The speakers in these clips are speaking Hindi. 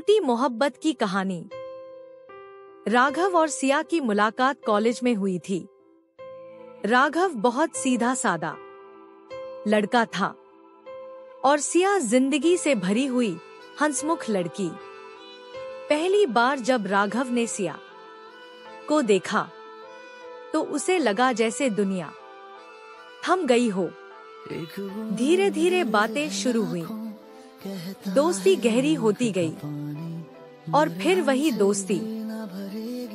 छोटी मोहब्बत की कहानी। राघव और सिया की मुलाकात कॉलेज में हुई थी। राघव बहुत सीधा सादा लड़का था और सिया जिंदगी से भरी हुई हंसमुख लड़की। पहली बार जब राघव ने सिया को देखा तो उसे लगा जैसे दुनिया थम गई हो। धीरे धीरे बातें शुरू हुई, दोस्ती गहरी होती गई और फिर वही दोस्ती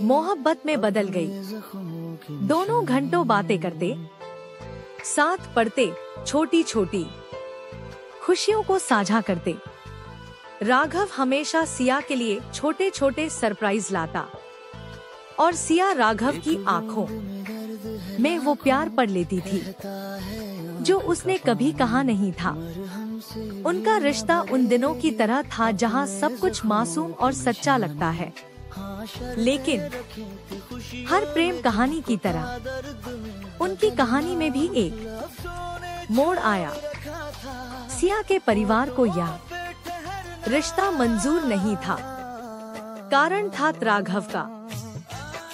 मोहब्बत में बदल गई। दोनों घंटों बातें करते, साथ पढ़ते, छोटी छोटी खुशियों को साझा करते। राघव हमेशा सिया के लिए छोटे छोटे सरप्राइज लाता और सिया राघव की आंखों में वो प्यार पढ़ लेती थी जो उसने कभी कहा नहीं था। उनका रिश्ता उन दिनों की तरह था जहां सब कुछ मासूम और सच्चा लगता है, लेकिन हर प्रेम कहानी की तरह उनकी कहानी में भी एक मोड़ आया। सिया के परिवार को यह रिश्ता मंजूर नहीं था। कारण था राघव का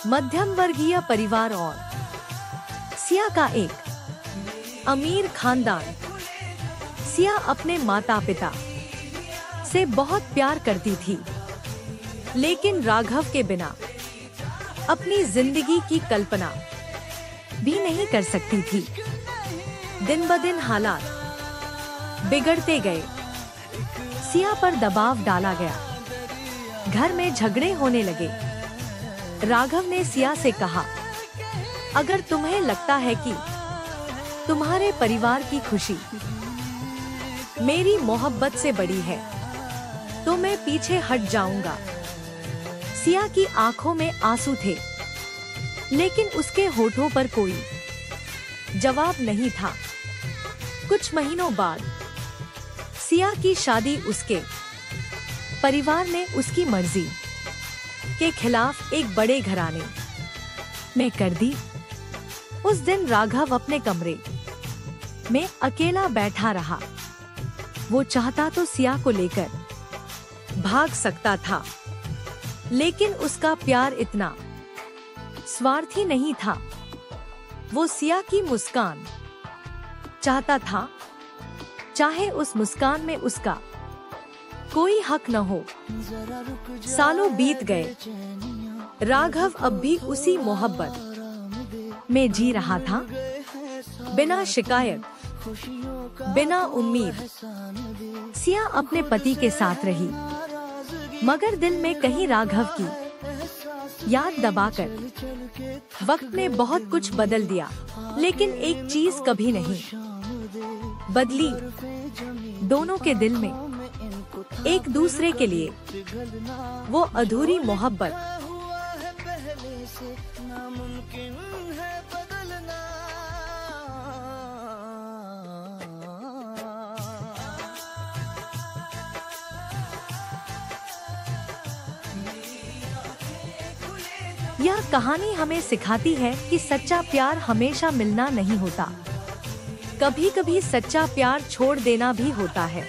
मध्यम वर्गीय परिवार और सिया का एक अमीर खानदान। सिया अपने माता पिता से बहुत प्यार करती थी, लेकिन राघव के बिना अपनी जिंदगी की कल्पना भी नहीं कर सकती थी। दिन ब दिन हालात बिगड़ते गए। सिया पर दबाव डाला गया, घर में झगड़े होने लगे। राघव ने सिया से कहा, अगर तुम्हें लगता है कि तुम्हारे परिवार की खुशी मेरी मोहब्बत से बड़ी है तो मैं पीछे हट जाऊंगा। सिया की आंखों में आंसू थे, लेकिन उसके होठों पर कोई जवाब नहीं था। कुछ महीनों बाद सिया की शादी उसके परिवार ने उसकी मर्जी के खिलाफ एक बड़े घराने में कर दी। उस दिन राघव अपने कमरे में अकेला बैठा रहा। वो चाहता तो सिया को लेकर भाग सकता था, लेकिन उसका प्यार इतना स्वार्थी नहीं था। वो सिया की मुस्कान चाहता था, चाहे उस मुस्कान में उसका कोई हक न हो। सालों बीत गए। राघव अब भी उसी मोहब्बत में जी रहा था, बिना शिकायत, बिना उम्मीद। सिया अपने पति के साथ रही, मगर दिल में कहीं राघव की याद दबाकर वक्त ने बहुत कुछ बदल दिया, लेकिन एक चीज कभी नहीं बदली। दोनों के दिल में एक दूसरे के लिए वो अधूरी मोहब्बत। यह कहानी हमें सिखाती है कि सच्चा प्यार हमेशा मिलना नहीं होता, कभी कभी सच्चा प्यार छोड़ देना भी होता है।